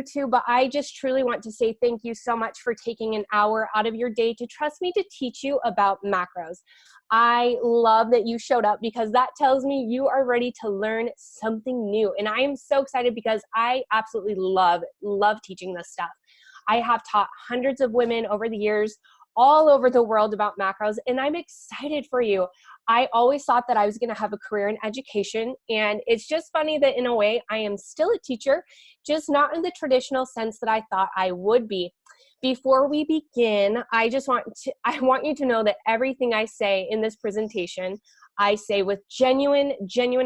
too, but I just truly want to say thank you so much for taking an hour out of your day to trust me to teach you about macros. I love that you showed up because that tells me you are ready to learn something new. And I am so excited because I absolutely love teaching this stuff. I have taught hundreds of women over the years all over the world about macros, and I'm excited for you. I always thought that I was going to have a career in education, and it's just funny that in a way I am still a teacher, just not in the traditional sense that I thought I would be. Before we begin, I want you to know that everything I say in this presentation, I say with genuine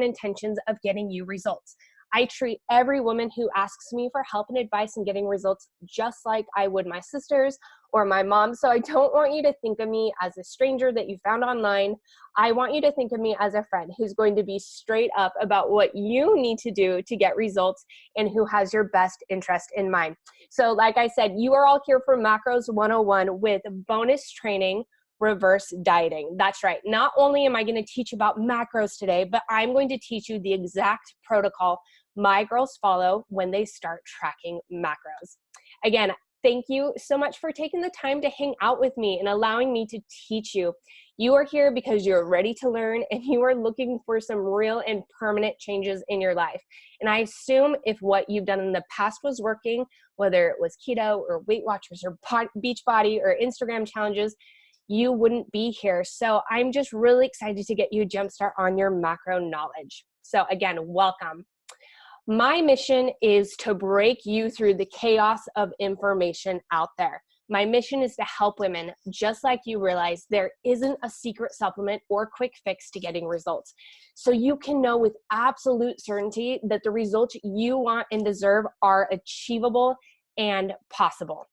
intentions of getting you results. I treat every woman who asks me for help and advice in getting results just like I would my sisters or my mom. So I don't want you to think of me as a stranger that you found online. I want you to think of me as a friend who's going to be straight up about what you need to do to get results and who has your best interest in mind. So like I said, you are all here for Macros 101 with bonus training, reverse dieting. That's right. Not only am I going to teach about macros today, but I'm going to teach you the exact protocol my girls follow when they start tracking macros. Again, thank you so much for taking the time to hang out with me and allowing me to teach you. You are here because you're ready to learn and you are looking for some real and permanent changes in your life. And I assume if what you've done in the past was working, whether it was keto or Weight Watchers or Beachbody or Instagram challenges, you wouldn't be here. So I'm just really excited to get you a jump start on your macro knowledge. So again, welcome. My mission is to break you through the chaos of information out there. My mission is to help women just like you realize there isn't a secret supplement or quick fix to getting results. So you can know with absolute certainty that the results you want and deserve are achievable and possible.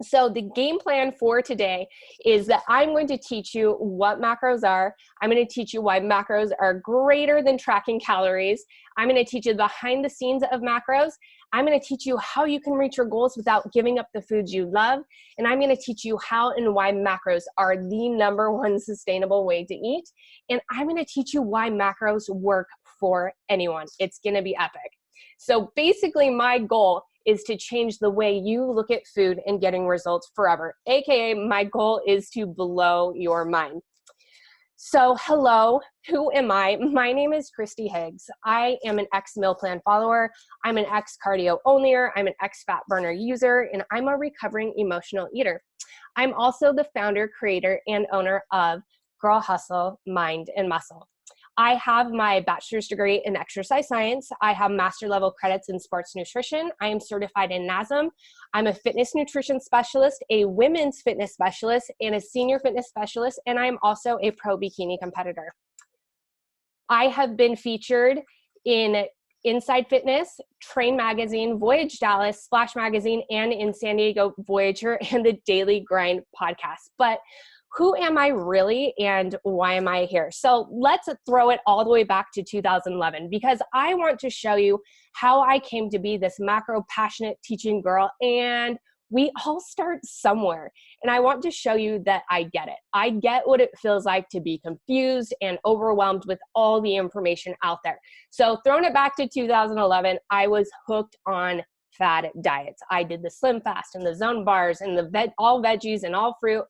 So the game plan for today is that I'm going to teach you what macros are. I'm going to teach you why macros are greater than tracking calories. I'm going to teach you behind the scenes of macros. I'm going to teach you how you can reach your goals without giving up the foods you love. And I'm going to teach you how and why macros are the #1 sustainable way to eat. And I'm going to teach you why macros work for anyone. It's going to be epic. So basically my goal is to change the way you look at food and getting results forever. AKA my goal is to blow your mind. So hello, who am I? My name is Christy Higgs. I am an ex-meal plan follower. I'm an ex-cardio onlyer. I'm an ex-fat burner user, and I'm a recovering emotional eater. I'm also the founder, creator, and owner of Girl Hustle, Mind, and Muscle. I have my bachelor's degree in exercise science. I have master level credits in sports nutrition. I am certified in NASM. I'm a fitness nutrition specialist, a women's fitness specialist, and a senior fitness specialist, and I am also a pro bikini competitor. I have been featured in Inside Fitness, Train Magazine, Voyage Dallas, Splash Magazine, and in San Diego Voyager and the Daily Grind podcast. But who am I really and why am I here? So let's throw it all the way back to 2011 because I want to show you how I came to be this macro passionate teaching girl, and we all start somewhere. And I want to show you that I get it. I get what it feels like to be confused and overwhelmed with all the information out there. So throwing it back to 2011, I was hooked on fad diets. I did the Slim Fast and the Zone bars and the all veggies and all fruit.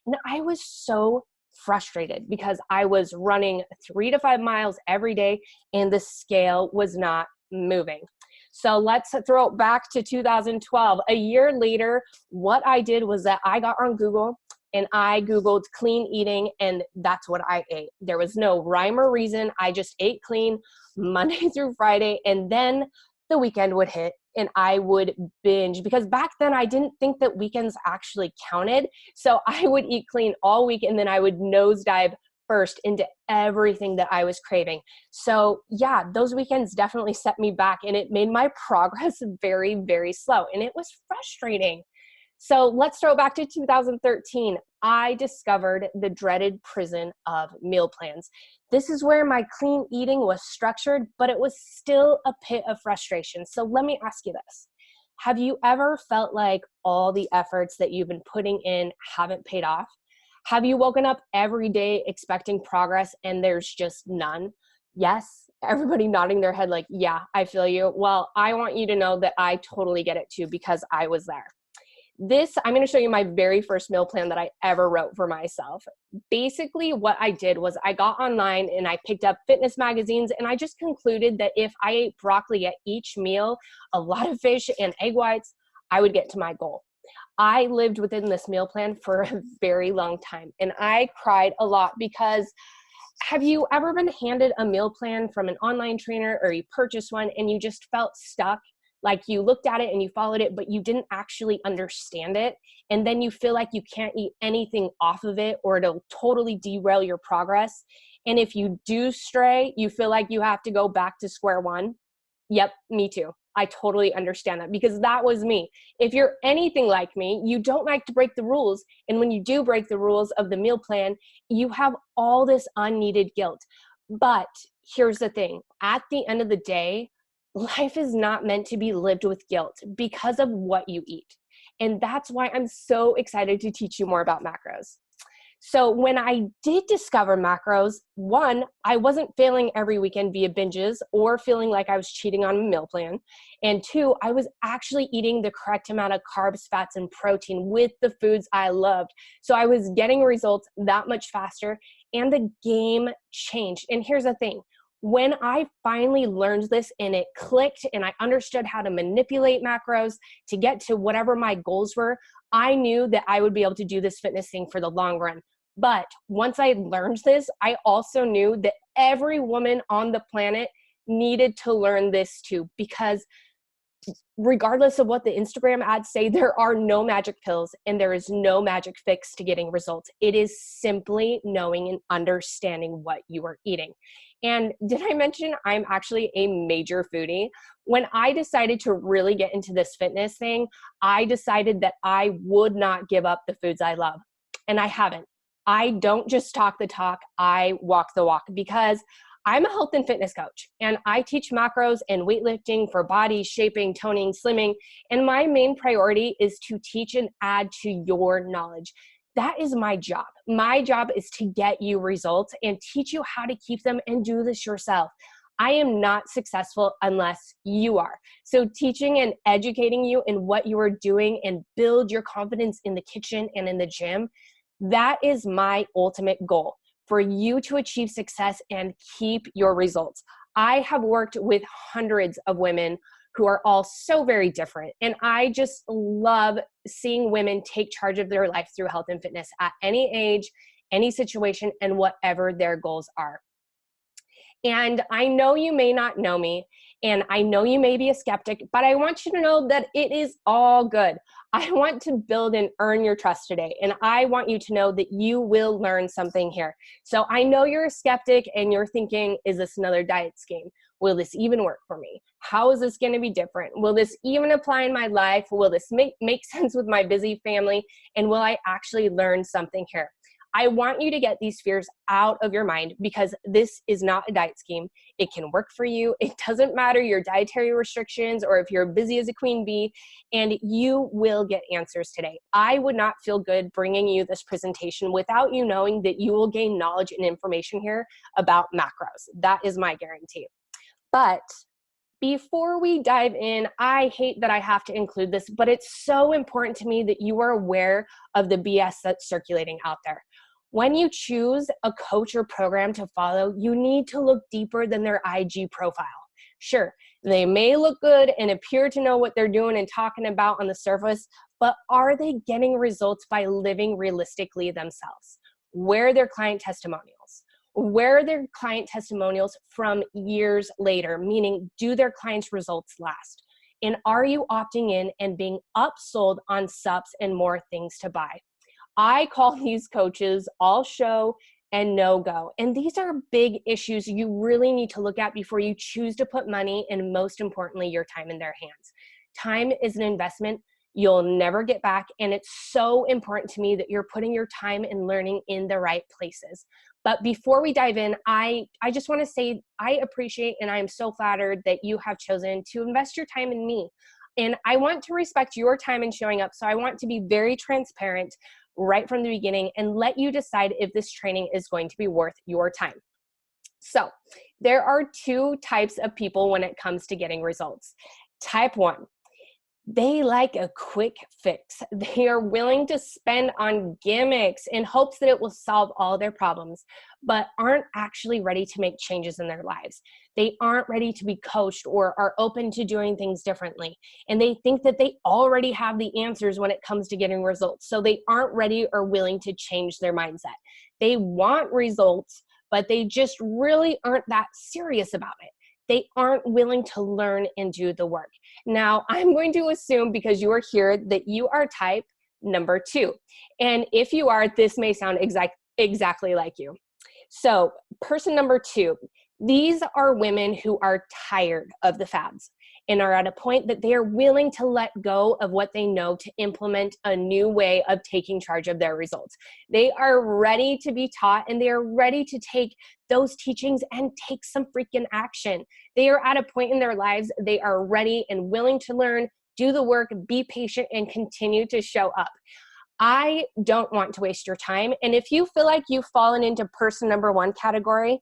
And I was so frustrated because I was running 3 to 5 miles every day and the scale was not moving. So let's throw it back to 2012. A year later, what I did was that I got on Google and I Googled clean eating, and that's what I ate. There was no rhyme or reason. I just ate clean Monday through Friday, and then the weekend would hit and I would binge, because back then I didn't think that weekends actually counted. So I would eat clean all week and then I would nosedive first into everything that I was craving. So yeah, those weekends definitely set me back and it made my progress very, very slow, and it was frustrating. So let's throw it back to 2013. I discovered the dreaded prison of meal plans. This is where my clean eating was structured, but it was still a pit of frustration. So let me ask you this. Have you ever felt like all the efforts that you've been putting in haven't paid off? Have you woken up every day expecting progress and there's just none? Yes, Everybody nodding their head like, yeah, I feel you. Well, I want you to know that I totally get it too, because I was there. I'm going to show you my very first meal plan that I ever wrote for myself. Basically, what I did was I got online and I picked up fitness magazines, and I just concluded that if I ate broccoli at each meal, a lot of fish and egg whites, I would get to my goal. I lived within this meal plan for a very long time, and I cried a lot because have you ever been handed a meal plan from an online trainer, or you purchased one and you just felt stuck? Like you looked at it and you followed it, but you didn't actually understand it. And then you feel like you can't eat anything off of it, or it'll totally derail your progress. And if you do stray, you feel like you have to go back to square one. Yep, me too. I totally understand that, because that was me. If you're anything like me, you don't like to break the rules. And when you do break the rules of the meal plan, you have all this unneeded guilt. But here's the thing. At the end of the day, life is not meant to be lived with guilt because of what you eat. And that's why I'm so excited to teach you more about macros. So when I did discover macros, one, I wasn't failing every weekend via binges or feeling like I was cheating on a meal plan. And two, I was actually eating the correct amount of carbs, fats, and protein with the foods I loved. So I was getting results that much faster, and the game changed. And here's the thing. When I finally learned this and it clicked and I understood how to manipulate macros to get to whatever my goals were, I knew that I would be able to do this fitness thing for the long run. But once I learned this, I also knew that every woman on the planet needed to learn this too, because regardless of what the Instagram ads say, there are no magic pills and there is no magic fix to getting results. It is simply knowing and understanding what you are eating. And did I mention I'm actually a major foodie? When I decided to really get into this fitness thing, I decided that I would not give up the foods I love. And I haven't. I don't just talk the talk, I walk the walk, because I'm a health and fitness coach, and I teach macros and weightlifting for body shaping, toning, slimming. And my main priority is to teach and add to your knowledge. That is my job. My job is to get you results and teach you how to keep them and do this yourself. I am not successful unless you are. So teaching and educating you in what you are doing and build your confidence in the kitchen and in the gym, that is my ultimate goal, for you to achieve success and keep your results. I have worked with hundreds of women who are all so very different. And I just love seeing women take charge of their life through health and fitness at any age, any situation, and whatever their goals are. And I know you may not know me, and I know you may be a skeptic, but I want you to know that it is all good. I want to build and earn your trust today, and I want you to know that you will learn something here. So I know you're a skeptic and you're thinking, is this another diet scheme? Will this even work for me? How is this going to be different? Will this even apply in my life? Will this make sense with my busy family? And will I actually learn something here? I want you to get these fears out of your mind, because this is not a diet scheme. It can work for you. It doesn't matter your dietary restrictions or if you're busy as a queen bee, and you will get answers today. I would not feel good bringing you this presentation without you knowing that you will gain knowledge and information here about macros. That is my guarantee. But before we dive in, I hate that I have to include this, but it's so important to me that you are aware of the BS that's circulating out there. When you choose a coach or program to follow, you need to look deeper than their IG profile. Sure, they may look good and appear to know what they're doing and talking about on the surface, but are they getting results by living realistically themselves? Where are their client testimonials? Where are their client testimonials from years later? Meaning, do their clients' results last? And are you opting in and being upsold on subs and more things to buy? I call these coaches all show and no go. And these are big issues you really need to look at before you choose to put money and, most importantly, your time in their hands. Time is an investment you'll never get back. And it's so important to me that you're putting your time and learning in the right places. But before we dive in, I just want to say I appreciate and I am so flattered that you have chosen to invest your time in me. And I want to respect your time in showing up. So I want to be very transparent right from the beginning and let you decide if this training is going to be worth your time. So There are two types of people when it comes to getting results. Type 1, they like a quick fix. They are willing to spend on gimmicks in hopes that it will solve all their problems, but aren't actually ready to make changes in their lives. They aren't ready to be coached or are open to doing things differently. And they think that they already have the answers when it comes to getting results. So they aren't ready or willing to change their mindset. They want results, but they just really aren't that serious about it. They aren't willing to learn and do the work. Now, I'm going to assume because you are here that you are type number 2. And if you are, this may sound exactly like you. So person number 2, these are women who are tired of the fads and are at a point that they are willing to let go of what they know to implement a new way of taking charge of their results. They are ready to be taught, and they are ready to take those teachings and take some freaking action. They are at a point in their lives, they are ready and willing to learn, do the work, be patient, and continue to show up. I don't want to waste your time. And if you feel like you've fallen into person number 1 category,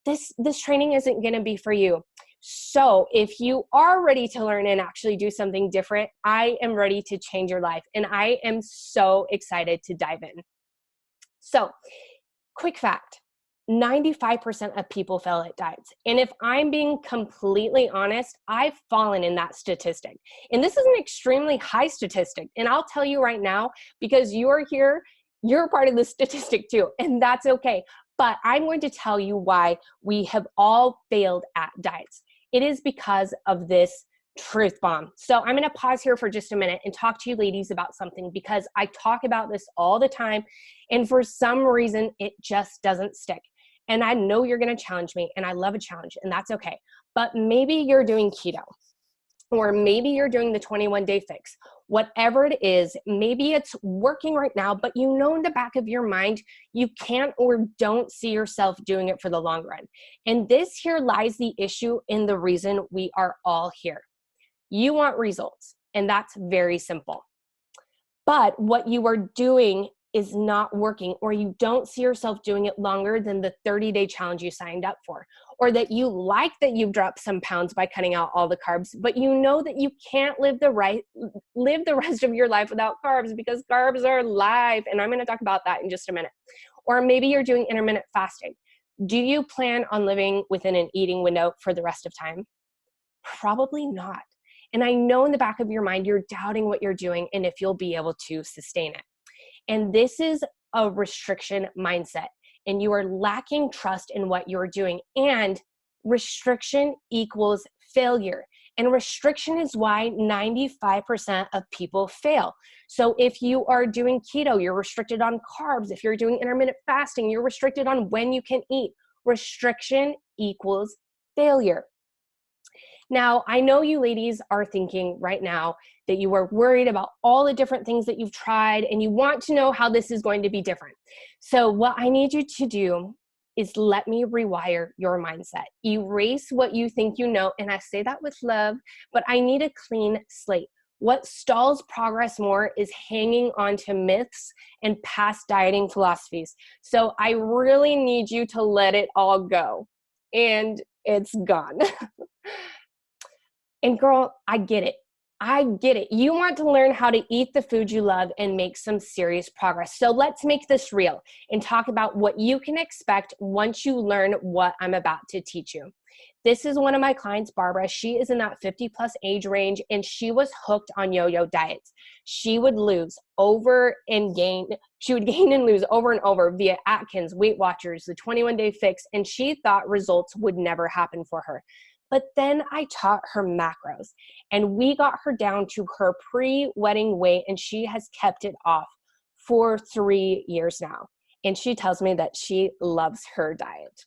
this training isn't going to be for you. So if you are ready to learn and actually do something different, I am ready to change your life. And I am so excited to dive in. So, quick fact, 95% of people fail at diets. And if I'm being completely honest, I've fallen in that statistic. And this is an extremely high statistic. And I'll tell you right now, because you're here, you're part of the statistic too. And that's okay. But I'm going to tell you why we have all failed at diets. It is because of this truth bomb. So I'm going to pause here for just a minute and talk to you ladies about something, because I talk about this all the time. And for some reason, it just doesn't stick. And I know you're going to challenge me, and I love a challenge, and that's okay. But maybe you're doing keto, or maybe you're doing the 21-day fix. Whatever it is, maybe it's working right now, but you know in the back of your mind, you can't or don't see yourself doing it for the long run. And this here lies the issue in the reason we are all here. You want results, and that's very simple. But what you are doing is not working, or you don't see yourself doing it longer than the 30-day challenge you signed up for, or that you like that you've dropped some pounds by cutting out all the carbs, but you know that you can't live the rest of your life without carbs, because carbs are life. And I'm going to talk about that in just a minute. Or maybe you're doing intermittent fasting. Do you plan on living within an eating window for the rest of time? Probably not. And I know in the back of your mind, you're doubting what you're doing and if you'll be able to sustain it. And this is a restriction mindset, and you are lacking trust in what you're doing. And restriction equals failure. And restriction is why 95% of people fail. So if you are doing keto, you're restricted on carbs. If you're doing intermittent fasting, you're restricted on when you can eat. Restriction equals failure. Now, I know you ladies are thinking right now that you are worried about all the different things that you've tried, and you want to know how this is going to be different. So what I need you to do is let me rewire your mindset. Erase what you think you know, and I say that with love, but I need a clean slate. What stalls progress more is hanging on to myths and past dieting philosophies. So I really need you to let it all go, and it's gone. And girl, I get it. I get it. You want to learn how to eat the food you love and make some serious progress. So let's make this real and talk about what you can expect once you learn what I'm about to teach you. This is one of my clients, Barbara. She is in that 50 plus age range, and she was hooked on yo-yo diets. She would lose over and gain. She would gain and lose over and over via Atkins, Weight Watchers, the 21-day fix, and she thought results would never happen for her. But then I taught her macros, and we got her down to her pre-wedding weight, and she has kept it off for 3 years now. And she tells me that she loves her diet.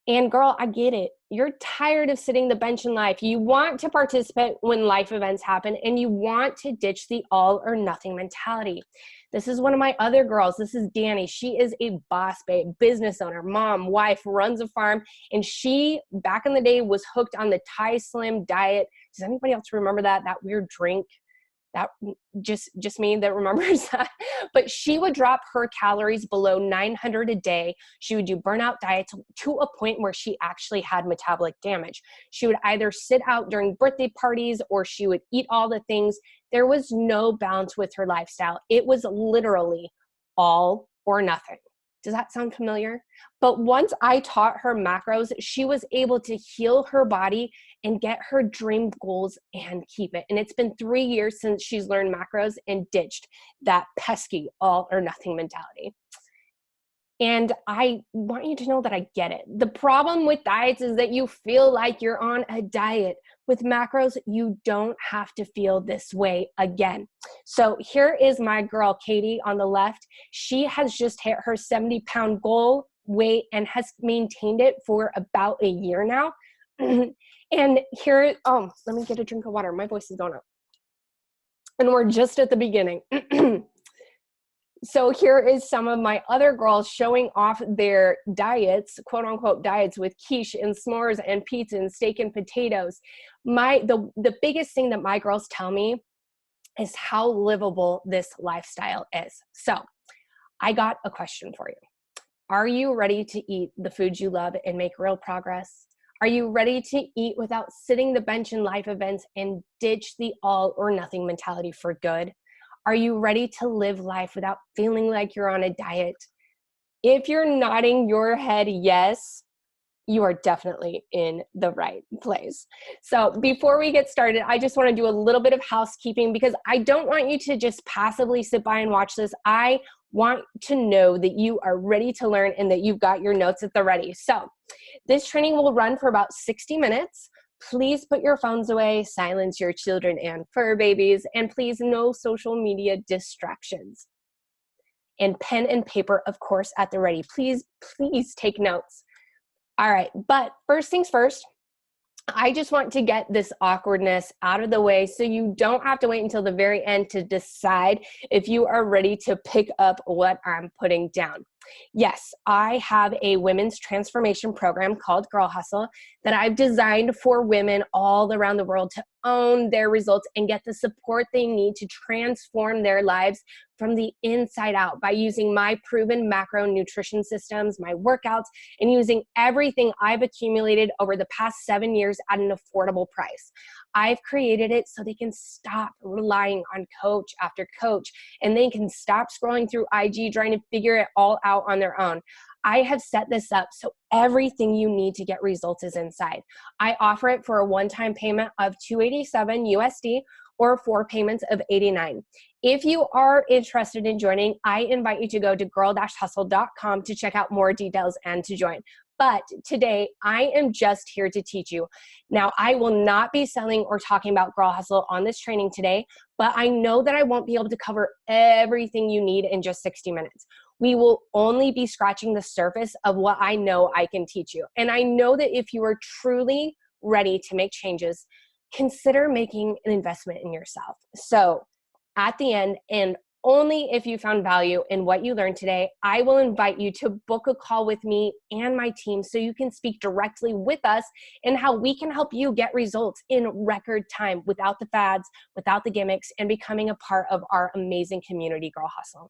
And girl, I get it. You're tired of sitting the bench in life. You want to participate when life events happen, and you want to ditch the all or nothing mentality. This is one of my other girls. This is Danny. She is a boss babe, business owner, mom, wife, runs a farm. And she, back in the day, was hooked on the Thai Slim diet. Does anybody else remember that weird drink? that just me that remembers that. But she would drop her calories below 900 a day. She would do burnout diets to a point where she actually had metabolic damage. She would either sit out during birthday parties or she would eat all the things. There was no balance with her lifestyle. It was literally all or nothing. Does that sound familiar? But once I taught her macros, she was able to heal her body and get her dream goals and keep it. And it's been 3 years since she's learned macros and ditched that pesky all or nothing mentality. And I want you to know that I get it. The problem with diets is that you feel like you're on a diet. With macros, you don't have to feel this way again. So here is my girl, Katie, on the left. She has just hit her 70-pound goal weight and has maintained it for about a year now. And here, let me get a drink of water. My voice is going up. And we're just at the beginning. So here is some of my other girls showing off their diets, quote unquote diets, with quiche and s'mores and pizza and steak and potatoes. The biggest thing that my girls tell me is how livable this lifestyle is. So I got a question for you. Are you ready to eat the foods you love and make real progress? Are you ready to eat without sitting the bench in life events and ditch the all or nothing mentality for good? Are you ready to live life without feeling like you're on a diet? If you're nodding your head yes, you are definitely in the right place. So before we get started, I just want to do a little bit of housekeeping because I don't want you to just passively sit by and watch this. I want to know that you are ready to learn and that you've got your notes at the ready. So this training will run for about 60 minutes. Please put your phones away, silence your children and fur babies, and please no social media distractions. And pen and paper, of course, at the ready. Please take notes. All right, but first things first, I just want to get this awkwardness out of the way so you don't have to wait until the very end to decide if you are ready to pick up what I'm putting down. Yes, I have a women's transformation program called Girl Hustle that I've designed for women all around the world to own their results and get the support they need to transform their lives from the inside out by using my proven macro nutrition systems, my workouts, and using everything I've accumulated over the past 7 years at an affordable price. I've created it so they can stop relying on coach after coach and they can stop scrolling through IG trying to figure it all out on their own. I have set this up so everything you need to get results is inside. I offer it for a one-time payment of $287 USD or 4 payments of $89. If you are interested in joining, I invite you to go to girl-hustle.com to check out more details and to join. But today, I am just here to teach you. Now, I will not be selling or talking about Girl Hustle on this training today, but I know that I won't be able to cover everything you need in just 60 minutes. We will only be scratching the surface of what I know I can teach you. And I know that if you are truly ready to make changes, consider making an investment in yourself. So at the end, and only if you found value in what you learned today, I will invite you to book a call with me and my team so you can speak directly with us and how we can help you get results in record time without the fads, without the gimmicks, and becoming a part of our amazing community, Girl Hustle.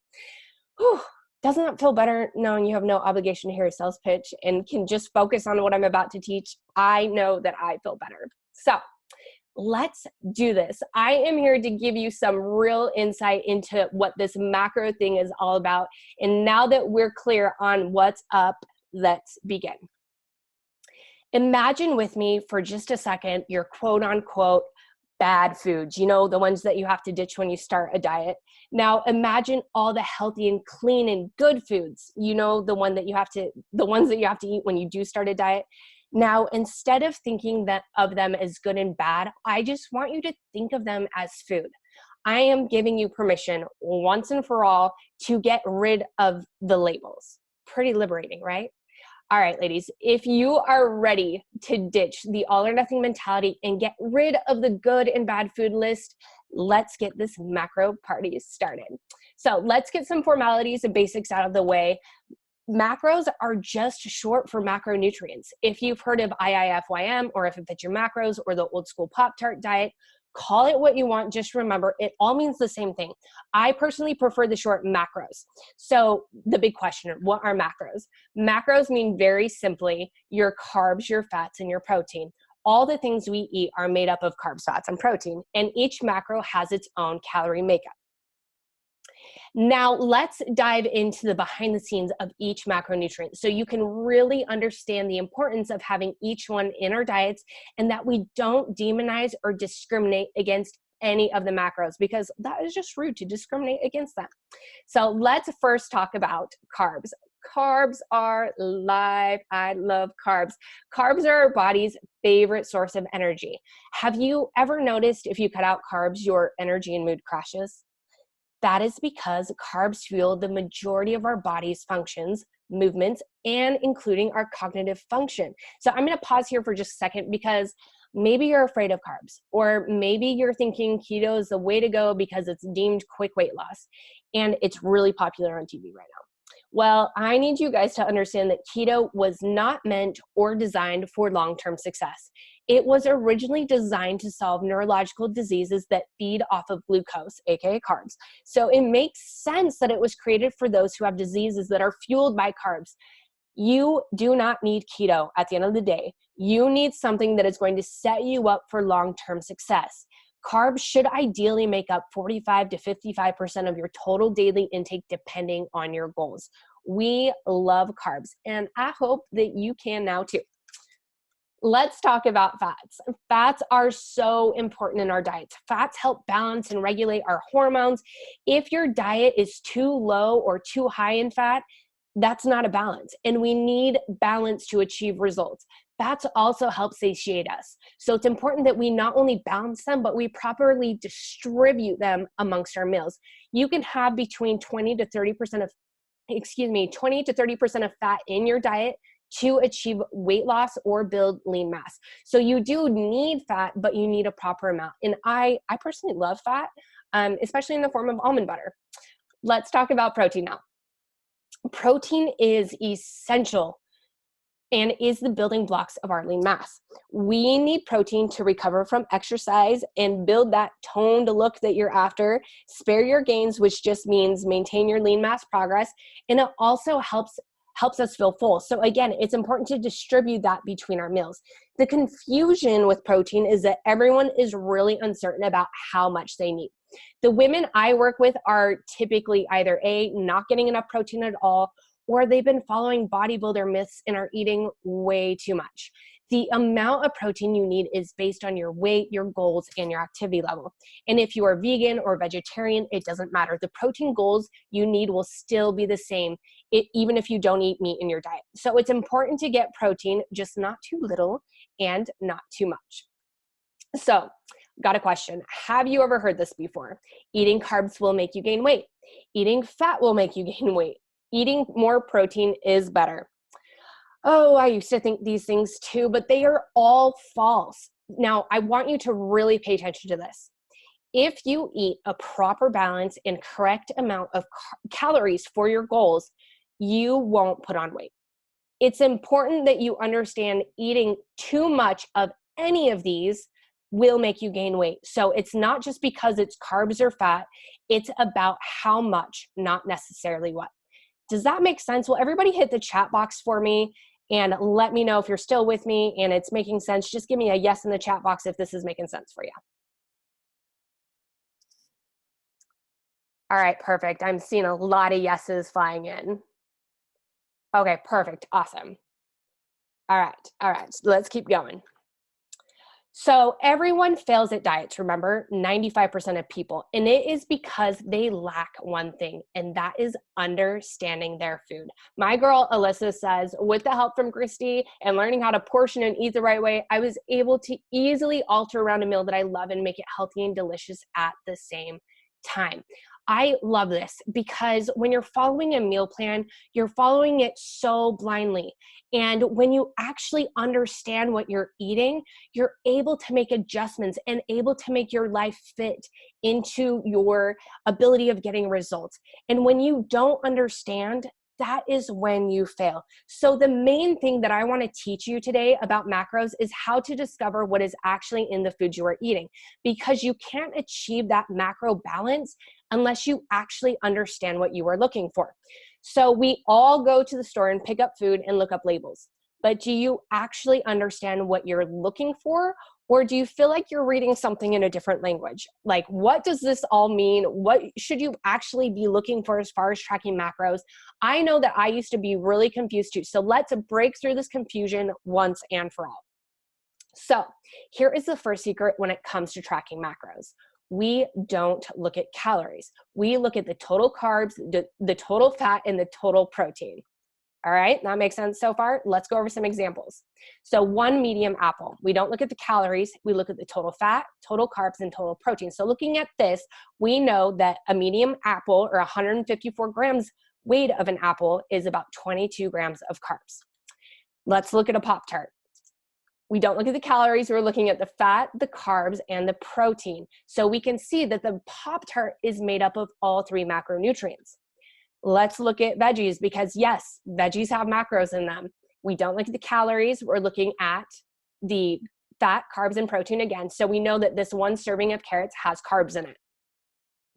Whew. Doesn't that feel better knowing you have no obligation to hear a sales pitch and can just focus on what I'm about to teach? I know that I feel better. So let's do this. I am here to give you some real insight into what this macro thing is all about. And now that we're clear on what's up, let's begin. Imagine with me for just a second your quote unquote bad foods, you know, the ones that you have to ditch when you start a diet. Now imagine all the healthy and clean and good foods, you know, the ones that you have to eat when you do start a diet. Now, instead of thinking of them as good and bad, I just want you to think of them as food. I am giving you permission once and for all to get rid of the labels. Pretty liberating, right? All right, ladies, if you are ready to ditch the all or nothing mentality and get rid of the good and bad food list, let's get this macro party started. So let's get some formalities and basics out of the way. Macros are just short for macronutrients. If you've heard of IIFYM or if it fits your macros or the old school Pop-Tart diet, Call it what you want. Just remember, it all means the same thing. I personally prefer the short macros. So the big question, what are macros? Macros mean very simply your carbs, your fats, and your protein. All the things we eat are made up of carbs, fats, and protein, and each macro has its own calorie makeup. Now, let's dive into the behind the scenes of each macronutrient so you can really understand the importance of having each one in our diets, and that we don't demonize or discriminate against any of the macros, because that is just rude to discriminate against them. So let's first talk about carbs. Carbs are life. I love carbs. Carbs are our body's favorite source of energy. Have you ever noticed if you cut out carbs, your energy and mood crashes? That is because carbs fuel the majority of our body's functions, movements, and including our cognitive function. So I'm going to pause here for just a second, because maybe you're afraid of carbs, or maybe you're thinking keto is the way to go because it's deemed quick weight loss and it's really popular on TV right now. Well, I need you guys to understand that keto was not meant or designed for long-term success. It was originally designed to solve neurological diseases that feed off of glucose, aka carbs. So it makes sense that it was created for those who have diseases that are fueled by carbs. You do not need keto at the end of the day. You need something that is going to set you up for long-term success. Carbs should ideally make up 45 to 55% of your total daily intake, depending on your goals. We love carbs, and I hope that you can now too. Let's talk about fats. Fats are so important in our diets. Fats help balance and regulate our hormones. If your diet is too low or too high in fat, that's not a balance, and we need balance to achieve results. Fats also help satiate us. So it's important that we not only balance them, but we properly distribute them amongst our meals. You can have between 20 to 30% of fat in your diet to achieve weight loss or build lean mass. So you do need fat, but you need a proper amount. And I personally love fat, especially in the form of almond butter. Let's talk about protein now. Protein is essential and is the building blocks of our lean mass. We need protein to recover from exercise and build that toned look that you're after, spare your gains, which just means maintain your lean mass progress, and it also helps us feel full. So again, it's important to distribute that between our meals. The confusion with protein is that everyone is really uncertain about how much they need. The women I work with are typically either A, not getting enough protein at all, or they've been following bodybuilder myths and are eating way too much. The amount of protein you need is based on your weight, your goals, and your activity level. And if you are vegan or vegetarian, it doesn't matter. The protein goals you need will still be the same, even if you don't eat meat in your diet. So it's important to get protein, just not too little and not too much. So, got a question. Have you ever heard this before? Eating carbs will make you gain weight. Eating fat will make you gain weight. Eating more protein is better. Oh, I used to think these things too, but they are all false. Now, I want you to really pay attention to this. If you eat a proper balance and correct amount of calories for your goals, you won't put on weight. It's important that you understand eating too much of any of these will make you gain weight. So it's not just because it's carbs or fat, it's about how much, not necessarily what. Does that make sense? Will everybody hit the chat box for me and let me know if you're still with me and it's making sense? Just give me a yes in the chat box if this is making sense for you. All right, perfect. I'm seeing a lot of yeses flying in. Okay, perfect. Awesome. All right. Let's keep going. So everyone fails at diets, remember, 95% of people. And it is because they lack one thing, and that is understanding their food. My girl, Alyssa, says, with the help from Christy and learning how to portion and eat the right way, I was able to easily alter around a meal that I love and make it healthy and delicious at the same time. I love this because when you're following a meal plan, you're following it so blindly. And when you actually understand what you're eating, you're able to make adjustments and able to make your life fit into your ability of getting results. And when you don't understand, that is when you fail. So the main thing that I want to teach you today about macros is how to discover what is actually in the food you are eating, because you can't achieve that macro balance unless you actually understand what you are looking for. So we all go to the store and pick up food and look up labels, but do you actually understand what you're looking for? Or do you feel like you're reading something in a different language? Like, what does this all mean? What should you actually be looking for as far as tracking macros? I know that I used to be really confused too. So let's break through this confusion once and for all. So here is the first secret when it comes to tracking macros. We don't look at calories. We look at the total carbs, the total fat, and the total protein. All right, that makes sense so far? Let's go over some examples. So one medium apple, we don't look at the calories, we look at the total fat, total carbs, and total protein. So looking at this, we know that a medium apple, or 154 grams weight of an apple, is about 22 grams of carbs. Let's look at a Pop-Tart. We don't look at the calories, we're looking at the fat, the carbs, and the protein. So we can see that the Pop-Tart is made up of all three macronutrients. Let's look at veggies, because yes, veggies have macros in them. We don't look at the calories, we're looking at the fat, carbs, and protein again. So we know that this one serving of carrots has carbs in it.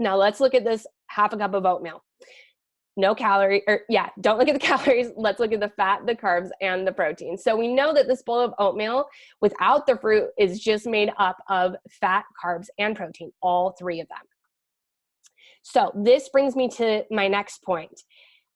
Now let's look at this half a cup of oatmeal. No calorie, don't look at the calories. Let's look at the fat, the carbs, and the protein. So we know that this bowl of oatmeal without the fruit is just made up of fat, carbs, and protein, all three of them. So this brings me to my next point.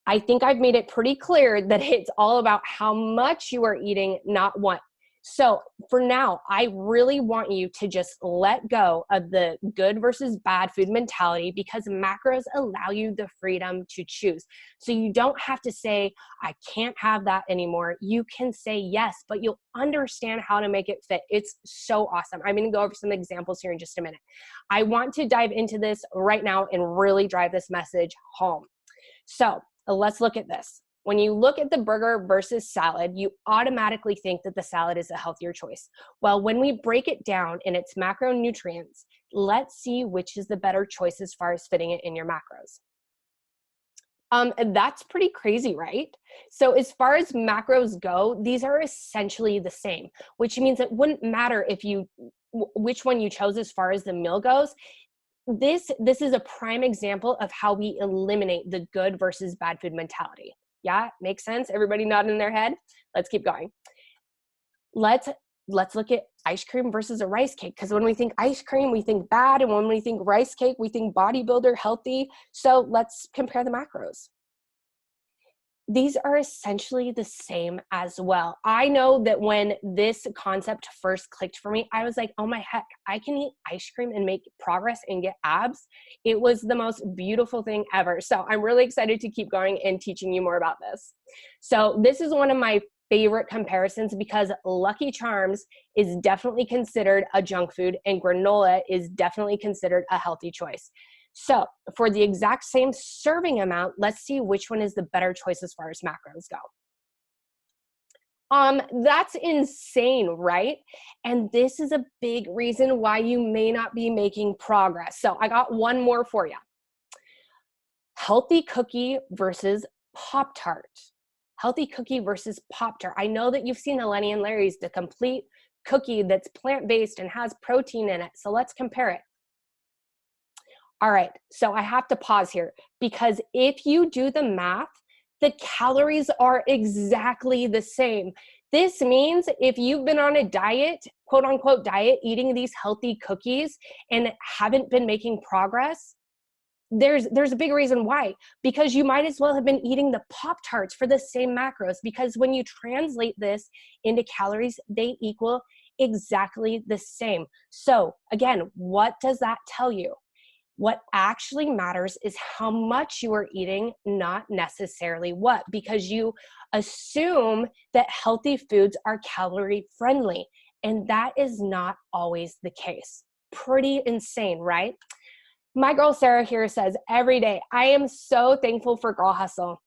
I think I've made it pretty clear that it's all about how much you are eating, not what. So for now, I really want you to just let go of the good versus bad food mentality, because macros allow you the freedom to choose. So you don't have to say, I can't have that anymore. You can say yes, but you'll understand how to make it fit. It's so awesome. I'm going to go over some examples here in just a minute. I want to dive into this right now and really drive this message home. So let's look at this. When you look at the burger versus salad, you automatically think that the salad is a healthier choice. Well, when we break it down in its macronutrients, let's see which is the better choice as far as fitting it in your macros. And that's pretty crazy, right? So as far as macros go, these are essentially the same, which means it wouldn't matter if which one you chose as far as the meal goes. This is a prime example of how we eliminate the good versus bad food mentality. Yeah, makes sense? Everybody nodding their head? Let's keep going. Let's look at ice cream versus a rice cake, because when we think ice cream, we think bad, and when we think rice cake, we think bodybuilder, healthy. So let's compare the macros. These are essentially the same as well. I know that when this concept first clicked for me, I was like, oh my heck, I can eat ice cream and make progress and get abs. It was the most beautiful thing ever. So I'm really excited to keep going and teaching you more about this. So this is one of my favorite comparisons, because Lucky Charms is definitely considered a junk food and granola is definitely considered a healthy choice. So for the exact same serving amount, let's see which one is the better choice as far as macros go. That's insane, right? And this is a big reason why you may not be making progress. So I got one more for you. Healthy cookie versus Pop-Tart. Healthy cookie versus Pop-Tart. I know that you've seen the Lenny and Larry's, the complete cookie that's plant-based and has protein in it. So let's compare it. All right, so I have to pause here, because if you do the math, the calories are exactly the same. This means if you've been on a diet, quote unquote diet, eating these healthy cookies and haven't been making progress, there's a big reason why, because you might as well have been eating the Pop-Tarts for the same macros, because when you translate this into calories, they equal exactly the same. So again, what does that tell you? What actually matters is how much you are eating, not necessarily what, because you assume that healthy foods are calorie friendly, and that is not always the case. Pretty insane, right? My girl Sarah here says, every day, I am so thankful for Girl Hustle.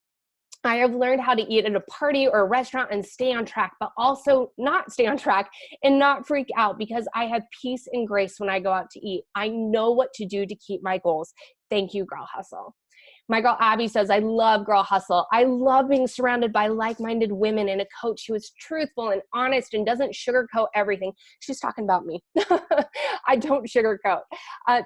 I have learned how to eat at a party or a restaurant and stay on track, but also not stay on track and not freak out, because I have peace and grace when I go out to eat. I know what to do to keep my goals. Thank you, Girl Hustle. My girl Abby says, I love Girl Hustle. I love being surrounded by like-minded women and a coach who is truthful and honest and doesn't sugarcoat everything. She's talking about me. I don't sugarcoat.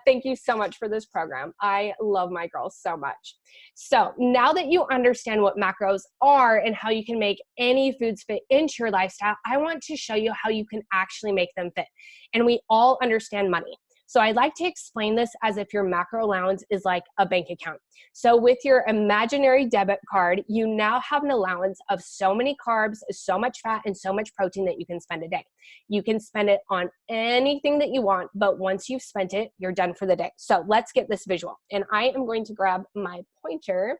Thank you so much for this program. I love my girls so much. So now that you understand what macros are and how you can make any foods fit into your lifestyle, I want to show you how you can actually make them fit. And we all understand money. So I'd like to explain this as if your macro allowance is like a bank account. So with your imaginary debit card, you now have an allowance of so many carbs, so much fat, and so much protein that you can spend a day. You can spend it on anything that you want, but once you've spent it, you're done for the day. So let's get this visual. And I am going to grab my pointer.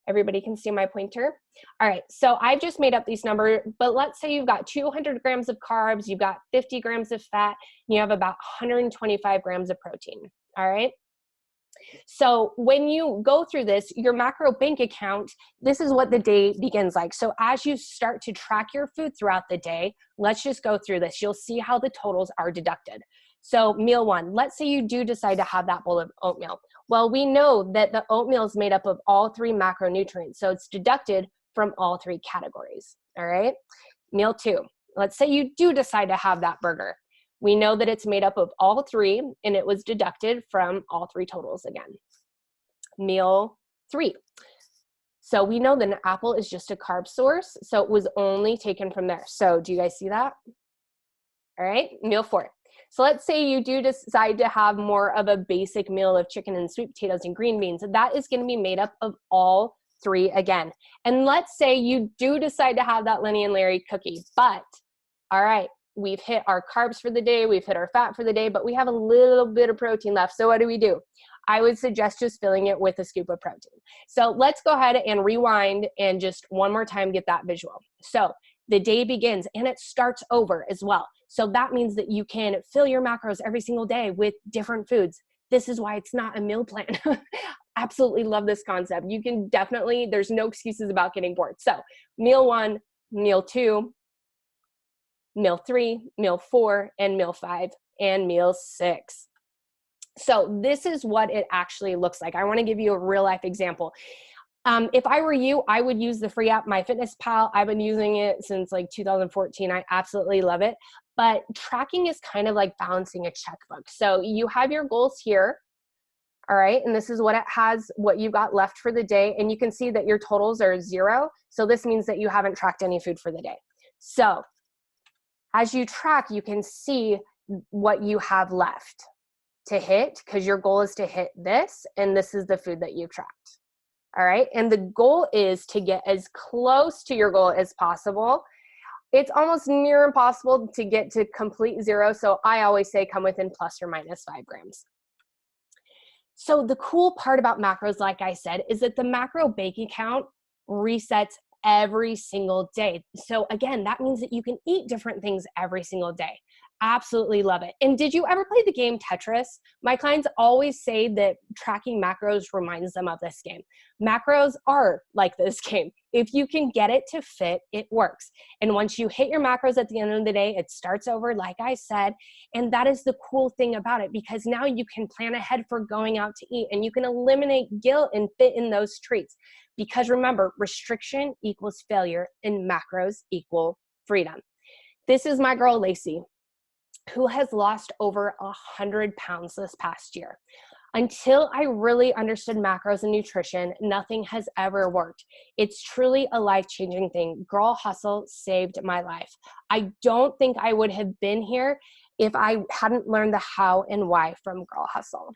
Everybody can see my pointer. All right, so I've just made up these numbers, but let's say you've got 200 grams of carbs, you've got 50 grams of fat, and you have about 125 grams of protein, all right? So when you go through this, your macro bank account, this is what the day begins like. So as you start to track your food throughout the day, let's just go through this. You'll see how the totals are deducted. So meal one, let's say you do decide to have that bowl of oatmeal. Well, we know that the oatmeal is made up of all 3 macronutrients, so it's deducted from all 3 categories, all right? Meal two, let's say you do decide to have that burger. We know that it's made up of all 3, and it was deducted from all 3 totals again. Meal 3. So we know that an apple is just a carb source, so it was only taken from there. So do you guys see that? All right, meal 4. So let's say you do decide to have more of a basic meal of chicken and sweet potatoes and green beans. That is going to be made up of all 3 again. And let's say you do decide to have that Lenny and Larry cookie, but all right, we've hit our carbs for the day, we've hit our fat for the day, but we have a little bit of protein left. So what do? I would suggest just filling it with a scoop of protein. So let's go ahead and rewind and just one more time get that visual. So the day begins and it starts over as well. So that means that you can fill your macros every single day with different foods. This is why it's not a meal plan. Absolutely love this concept. You can definitely, there's no excuses about getting bored. So meal 1, meal 2, meal 3, meal 4, and meal 5, and meal 6. So this is what it actually looks like. I want to give you a real life example. If I were you, I would use the free app, MyFitnessPal. I've been using it since like 2014. I absolutely love it. But tracking is kind of like balancing a checkbook. So you have your goals here, all right? And this is what it has, what you got left for the day. And you can see that your totals are 0. So this means that you haven't tracked any food for the day. So as you track, you can see what you have left to hit, because your goal is to hit this, and this is the food that you've tracked. All right, and the goal is to get as close to your goal as possible. It's almost near impossible to get to complete 0, so I always say come within plus or minus 5 grams. So the cool part about macros, like I said, is that the macro bank account resets every single day. So again, that means that you can eat different things every single day. Absolutely love it. And did you ever play the game Tetris? My clients always say that tracking macros reminds them of this game. Macros are like this game. If you can get it to fit, it works. And once you hit your macros at the end of the day, it starts over, like I said. And that is the cool thing about it, because now you can plan ahead for going out to eat, and you can eliminate guilt and fit in those treats. Because remember, restriction equals failure and macros equal freedom. This is my girl, Lacey, who has lost over 100 pounds this past year. Until I really understood macros and nutrition, nothing has ever worked. It's truly a life-changing thing. Girl Hustle saved my life. I don't think I would have been here if I hadn't learned the how and why from Girl Hustle.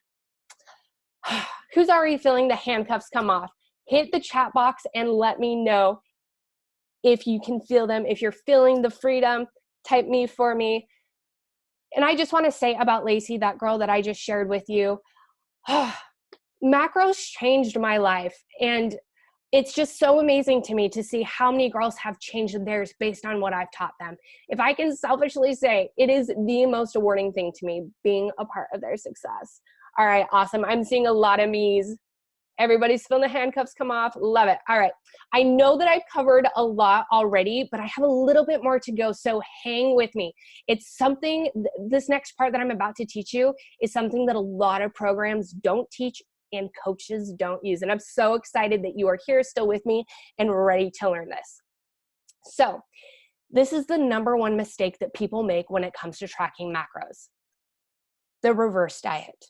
Who's already feeling the handcuffs come off? Hit the chat box and let me know if you can feel them. If you're feeling the freedom, type me for me. And I just want to say about Lacey, that girl that I just shared with you, macros changed my life. And it's just so amazing to me to see how many girls have changed theirs based on what I've taught them. If I can selfishly say, it is the most rewarding thing to me, being a part of their success. All right, awesome. I'm seeing a lot of me's. Everybody's feeling the handcuffs come off. Love it. All right. I know that I've covered a lot already, but I have a little bit more to go, so hang with me. It's something, this next part that I'm about to teach you is something that a lot of programs don't teach and coaches don't use. And I'm so excited that you are here still with me and ready to learn this. So this is the number one mistake that people make when it comes to tracking macros: the reverse diet.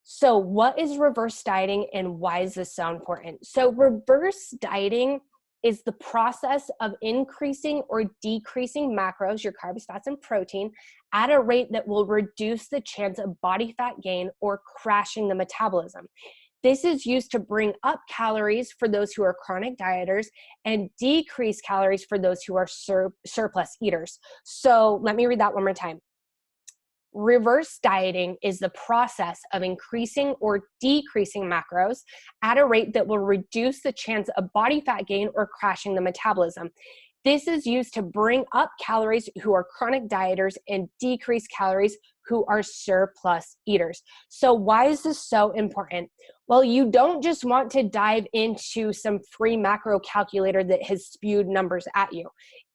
So what is reverse dieting and why is this so important? So reverse dieting is the process of increasing or decreasing macros, your carbs, fats, and protein, at a rate that will reduce the chance of body fat gain or crashing the metabolism. This is used to bring up calories for those who are chronic dieters and decrease calories for those who are surplus eaters. So let me read that one more time. Reverse dieting is the process of increasing or decreasing macros at a rate that will reduce the chance of body fat gain or crashing the metabolism. This is used to bring up calories who are chronic dieters and decrease calories who are surplus eaters. So why is this so important? Well, you don't just want to dive into some free macro calculator that has spewed numbers at you.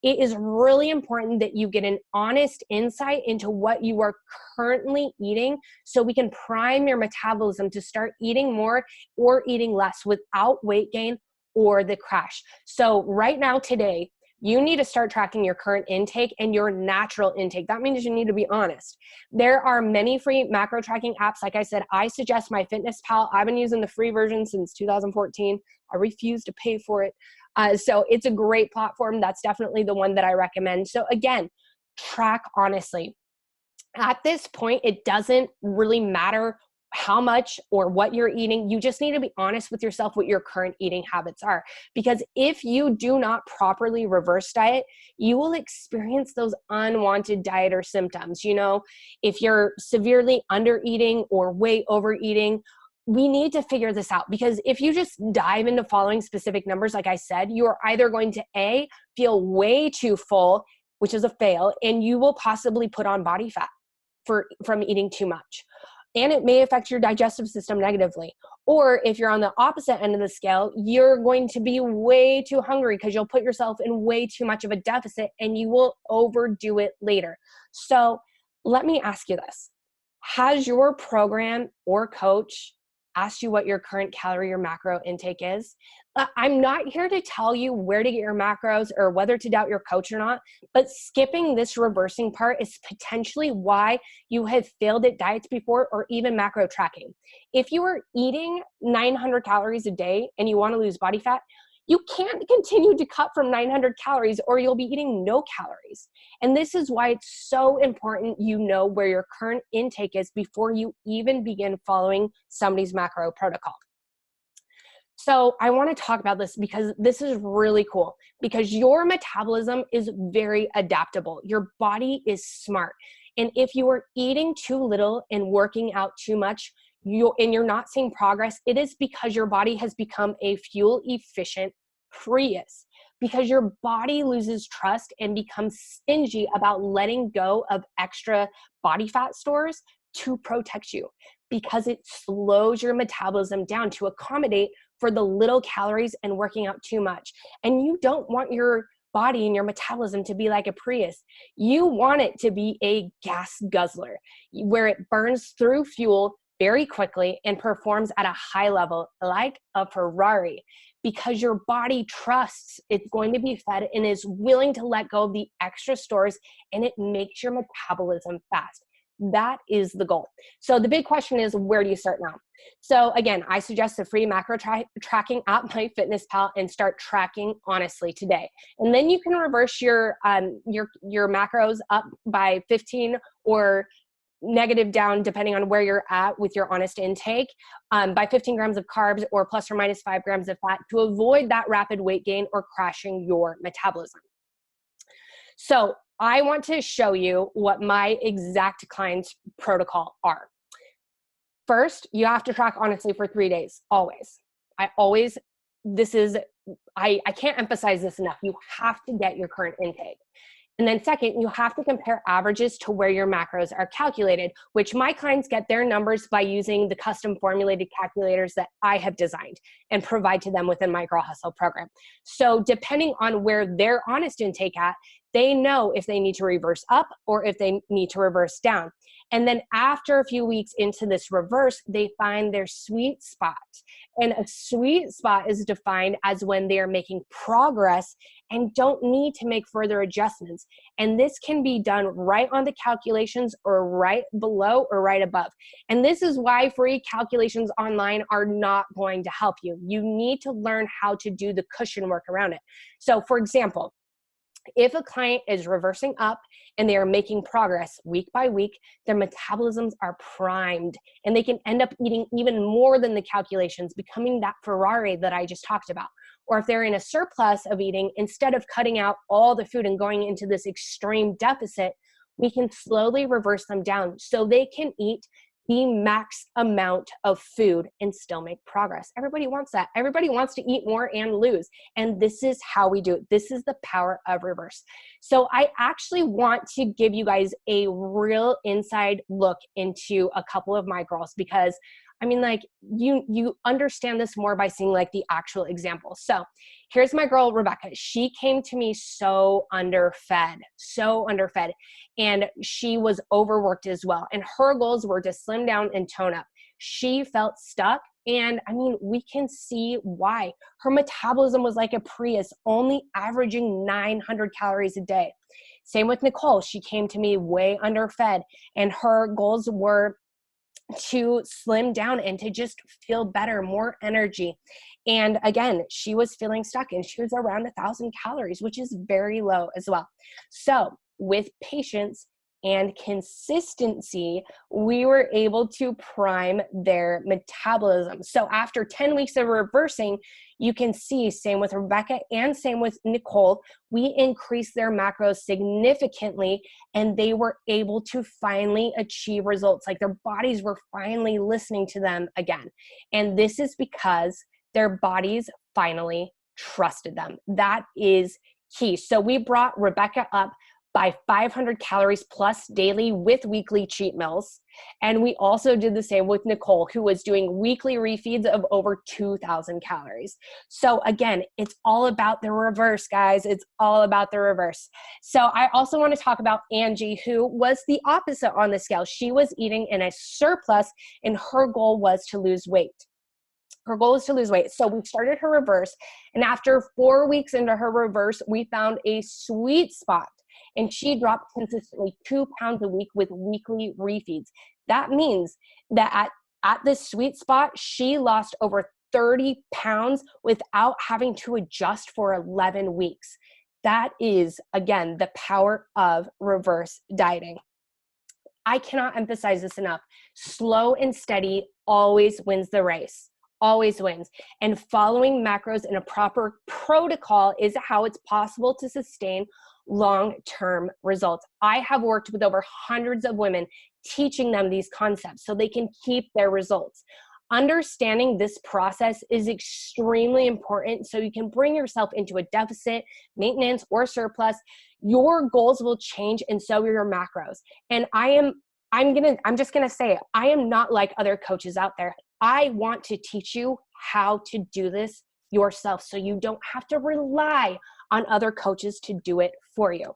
It is really important that you get an honest insight into what you are currently eating so we can prime your metabolism to start eating more or eating less without weight gain or the crash. So right now, today, you need to start tracking your current intake and your natural intake. That means you need to be honest. There are many free macro tracking apps. Like I said, I suggest MyFitnessPal. I've been using the free version since 2014. I refuse to pay for it. So it's a great platform. That's definitely the one that I recommend. So again, track honestly. At this point, it doesn't really matter how much or what you're eating. You just need to be honest with yourself what your current eating habits are. Because if you do not properly reverse diet, you will experience those unwanted dieter symptoms. You know, if you're severely under eating or way overeating, we need to figure this out, because if you just dive into following specific numbers, like I said, you are either going to A, feel way too full, which is a fail, and you will possibly put on body fat from eating too much. And it may affect your digestive system negatively. Or if you're on the opposite end of the scale, you're going to be way too hungry because you'll put yourself in way too much of a deficit and you will overdo it later. So let me ask you this. Has your program or coach asked you what your current calorie or macro intake is? I'm not here to tell you where to get your macros or whether to doubt your coach or not, but skipping this reversing part is potentially why you have failed at diets before or even macro tracking. If you are eating 900 calories a day and you want to lose body fat, you can't continue to cut from 900 calories or you'll be eating no calories. And this is why it's so important you know where your current intake is before you even begin following somebody's macro protocol. So I want to talk about this because this is really cool, because your metabolism is very adaptable. Your body is smart. And if you are eating too little and working out too much, you're not seeing progress, it is because your body has become a fuel efficient Prius, because your body loses trust and becomes stingy about letting go of extra body fat stores to protect you, because it slows your metabolism down to accommodate for the little calories and working out too much. And you don't want your body and your metabolism to be like a Prius. You want it to be a gas guzzler where it burns through fuel very quickly and performs at a high level like a Ferrari, because your body trusts it's going to be fed and is willing to let go of the extra stores, and it makes your metabolism fast. That is the goal. So the big question is, where do you start now? So again, I suggest the free macro tracking app, MyFitnessPal, and start tracking honestly today. And then you can reverse your macros up by 15 or negative down, depending on where you're at with your honest intake, by 15 grams of carbs or plus or minus 5 grams of fat to avoid that rapid weight gain or crashing your metabolism. So I want to show you what my exact client's protocol are. First, you have to track honestly for 3 days, always. I can't emphasize this enough. You have to get your current intake. And then second, you have to compare averages to where your macros are calculated, which my clients get their numbers by using the custom formulated calculators that I have designed and provide to them within my Girl Hustle program. So depending on where their honest intake at, they know if they need to reverse up or if they need to reverse down. And then after a few weeks into this reverse, they find their sweet spot. And a sweet spot is defined as when they are making progress and don't need to make further adjustments. And this can be done right on the calculations or right below or right above. And this is why free calculations online are not going to help you. You need to learn how to do the cushion work around it. So for example, if a client is reversing up and they are making progress week by week, their metabolisms are primed and they can end up eating even more than the calculations, becoming that Ferrari that I just talked about. Or if they're in a surplus of eating, instead of cutting out all the food and going into this extreme deficit, we can slowly reverse them down so they can eat the max amount of food and still make progress. Everybody wants that. Everybody wants to eat more and lose. And this is how we do it. This is the power of reverse. So I actually want to give you guys a real inside look into a couple of my girls, because I mean, like, you understand this more by seeing like the actual example. So here's my girl, Rebecca. She came to me so underfed. And she was overworked as well. And her goals were to slim down and tone up. She felt stuck. And I mean, we can see why. Her metabolism was like a Prius, only averaging 900 calories a day. Same with Nicole. She came to me way underfed, and her goals were to slim down and to just feel better, more energy. And again, she was feeling stuck and she was around 1,000 calories, which is very low as well. So with patience and consistency, we were able to prime their metabolism. So after 10 weeks of reversing, you can see, same with Rebecca and same with Nicole, we increased their macros significantly and they were able to finally achieve results. Like their bodies were finally listening to them again. And this is because their bodies finally trusted them. That is key. So we brought Rebecca up by 500 calories plus daily with weekly cheat meals. And we also did the same with Nicole, who was doing weekly refeeds of over 2,000 calories. So again, it's all about the reverse, guys. It's all about the reverse. So I also want to talk about Angie, who was the opposite on the scale. She was eating in a surplus and her goal was to lose weight. Her goal is to lose weight. So we started her reverse. And after 4 weeks into her reverse, we found a sweet spot. And she dropped consistently 2 pounds a week with weekly refeeds. That means that at this sweet spot, she lost over 30 pounds without having to adjust for 11 weeks. That is, again, the power of reverse dieting. I cannot emphasize this enough. Slow and steady always wins the race. Always wins. And following macros in a proper protocol is how it's possible to sustain long-term results. I have worked with over hundreds of women teaching them these concepts so they can keep their results. Understanding this process is extremely important so you can bring yourself into a deficit, maintenance, or surplus. Your goals will change and so will your macros. And I'm just gonna say it. I am not like other coaches out there. I want to teach you how to do this yourself so you don't have to rely on other coaches to do it for you.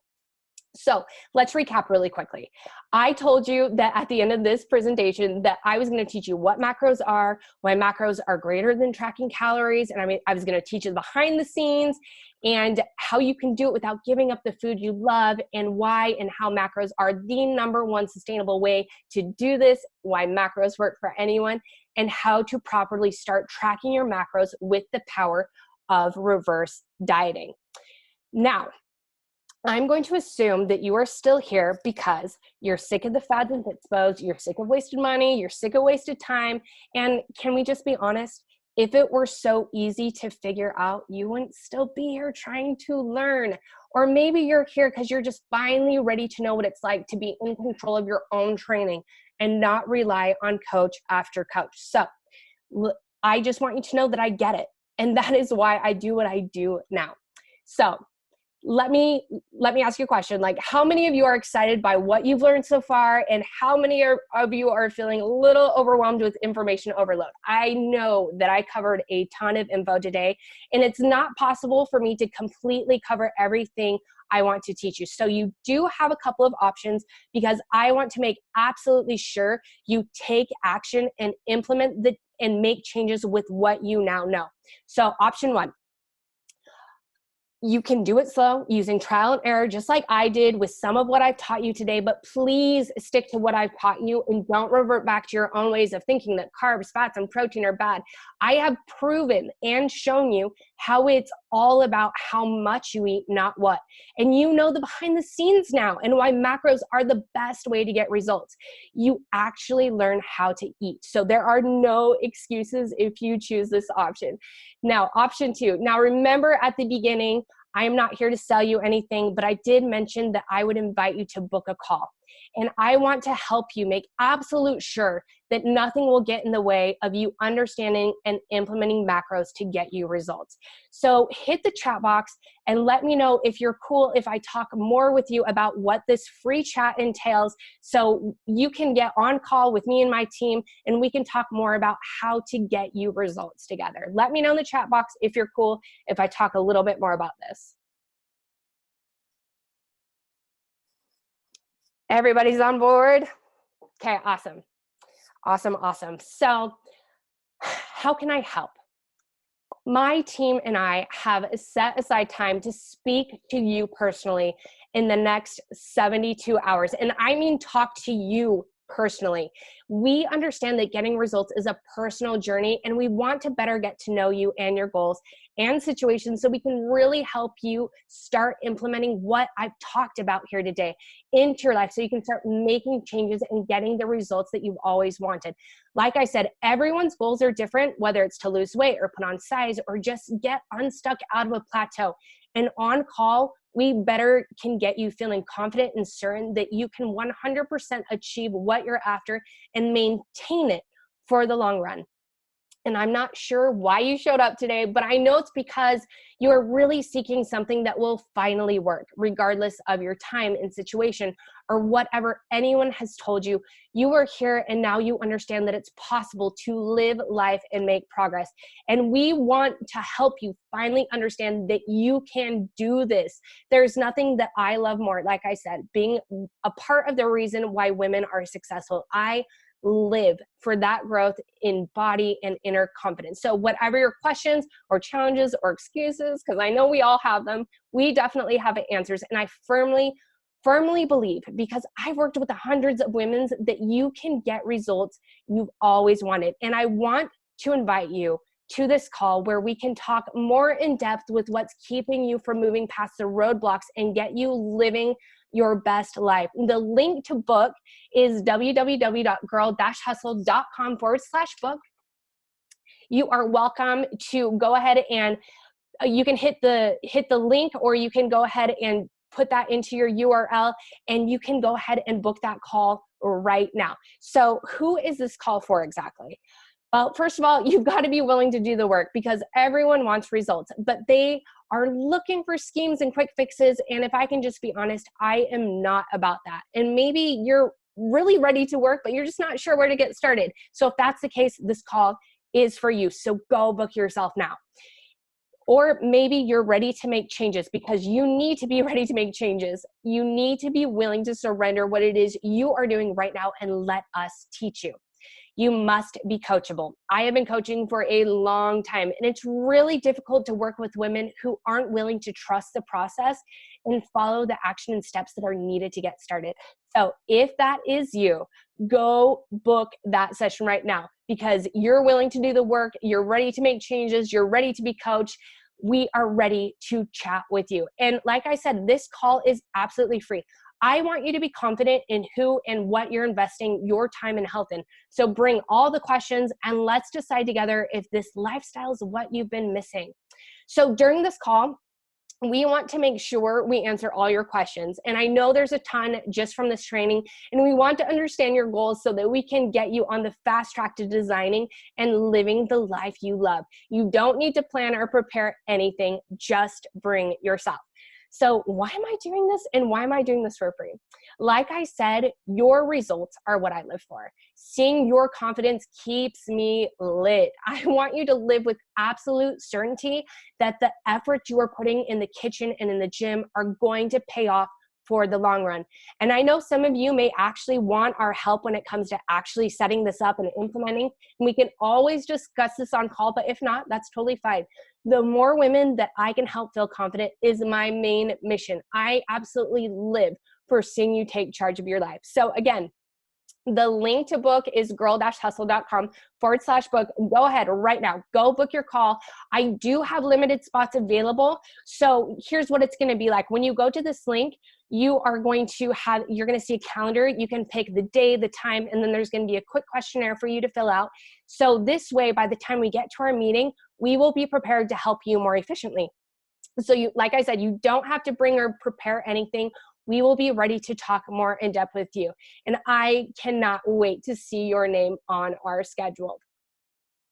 So let's recap really quickly. I told you that at the end of this presentation that I was going to teach you what macros are, why macros are greater than tracking calories, and I was going to teach you behind the scenes and how you can do it without giving up the food you love, and why and how macros are the #1 sustainable way to do this, why macros work for anyone, and how to properly start tracking your macros with the power of reverse dieting. Now, I'm going to assume that you are still here because you're sick of the fads and fitspos, you're sick of wasted money, you're sick of wasted time, and can we just be honest? If it were so easy to figure out, you wouldn't still be here trying to learn. Or maybe you're here because you're just finally ready to know what it's like to be in control of your own training and not rely on coach after coach. So I just want you to know that I get it. And that is why I do what I do now. So let me ask you a question. Like, how many of you are excited by what you've learned so far, and how many of you are feeling a little overwhelmed with information overload? I know that I covered a ton of info today, and it's not possible for me to completely cover everything I want to teach you. So you do have a couple of options, because I want to make absolutely sure you take action and implement and make changes with what you now know. So option one, you can do it slow using trial and error, just like I did with some of what I've taught you today, but please stick to what I've taught you and don't revert back to your own ways of thinking that carbs, fats, and protein are bad. I have proven and shown you how it's all about how much you eat, not what. And you know the behind the scenes now, and why macros are the best way to get results. You actually learn how to eat. So there are no excuses if you choose this option. Now, option two. Now, remember at the beginning, I am not here to sell you anything, but I did mention that I would invite you to book a call. And I want to help you make absolute sure that nothing will get in the way of you understanding and implementing macros to get you results. So hit the chat box and let me know if you're cool if I talk more with you about what this free chat entails, so you can get on call with me and my team, and we can talk more about how to get you results together. Let me know in the chat box if you're cool if I talk a little bit more about this. Everybody's on board? Okay, awesome. Awesome, awesome. So how can I help? My team and I have set aside time to speak to you personally in the next 72 hours. And I mean talk to you personally. We understand that getting results is a personal journey, and we want to better get to know you and your goals and situations so we can really help you start implementing what I've talked about here today into your life, so you can start making changes and getting the results that you've always wanted. Like I said, everyone's goals are different, whether it's to lose weight or put on size or just get unstuck out of a plateau. And on call, we better can get you feeling confident and certain that you can 100% achieve what you're after and maintain it for the long run. And I'm not sure why you showed up today, but I know it's because you are really seeking something that will finally work, regardless of your time and situation or whatever anyone has told you. You are here, and now you understand that it's possible to live life and make progress. And we want to help you finally understand that you can do this. There's nothing that I love more, like I said, being a part of the reason why women are successful. I live for that growth in body and inner confidence. So whatever your questions or challenges or excuses, because I know we all have them, we definitely have answers. And I firmly believe, because I've worked with the hundreds of women, that you can get results you've always wanted. And I want to invite you to this call where we can talk more in depth with what's keeping you from moving past the roadblocks and get you living your best life. The link to book is www.girl-hustle.com/book. You are welcome to go ahead and you can hit the link, or you can go ahead and put that into your URL, and you can go ahead and book that call right now. So who is this call for exactly? Well, first of all, you've got to be willing to do the work, because everyone wants results, but they are looking for schemes and quick fixes. And if I can just be honest, I am not about that. And maybe you're really ready to work, but you're just not sure where to get started. So if that's the case, this call is for you. So go book yourself now. Or maybe you're ready to make changes, because you need to be ready to make changes. You need to be willing to surrender what it is you are doing right now and let us teach you. You must be coachable. I have been coaching for a long time, and it's really difficult to work with women who aren't willing to trust the process and follow the action and steps that are needed to get started. So if that is you, go book that session right now, because you're willing to do the work, you're ready to make changes, you're ready to be coached. We are ready to chat with you. And like I said, this call is absolutely free. I want you to be confident in who and what you're investing your time and health in. So bring all the questions, and let's decide together if this lifestyle is what you've been missing. So during this call, we want to make sure we answer all your questions. And I know there's a ton just from this training, and we want to understand your goals so that we can get you on the fast track to designing and living the life you love. You don't need to plan or prepare anything, just bring yourself. So why am I doing this, and why am I doing this for free? Like I said, your results are what I live for. Seeing your confidence keeps me lit. I want you to live with absolute certainty that the effort you are putting in the kitchen and in the gym are going to pay off for the long run. And I know some of you may actually want our help when it comes to actually setting this up and implementing. And we can always discuss this on call, but if not, that's totally fine. The more women that I can help feel confident is my main mission. I absolutely live for seeing you take charge of your life. So again, the link to book is girl-hustle.com/book. Go ahead right now. Go book your call. I do have limited spots available. So here's what it's going to be like. When you go to this link, you're going to see a calendar. You can pick the day, the time, and then there's going to be a quick questionnaire for you to fill out. So this way, by the time we get to our meeting, we will be prepared to help you more efficiently. So like I said, you don't have to bring or prepare anything. We will be ready to talk more in depth with you. And I cannot wait to see your name on our schedule.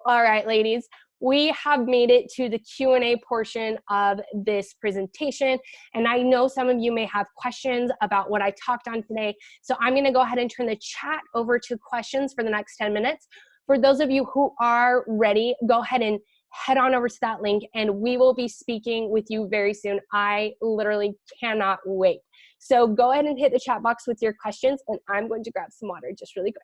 All right, ladies, we have made it to the Q&A portion of this presentation. And I know some of you may have questions about what I talked on today. So I'm going to go ahead and turn the chat over to questions for the next 10 minutes. For those of you who are ready, go ahead and head on over to that link, and we will be speaking with you very soon. I literally cannot wait. So go ahead and hit the chat box with your questions, and I'm going to grab some water just really quick.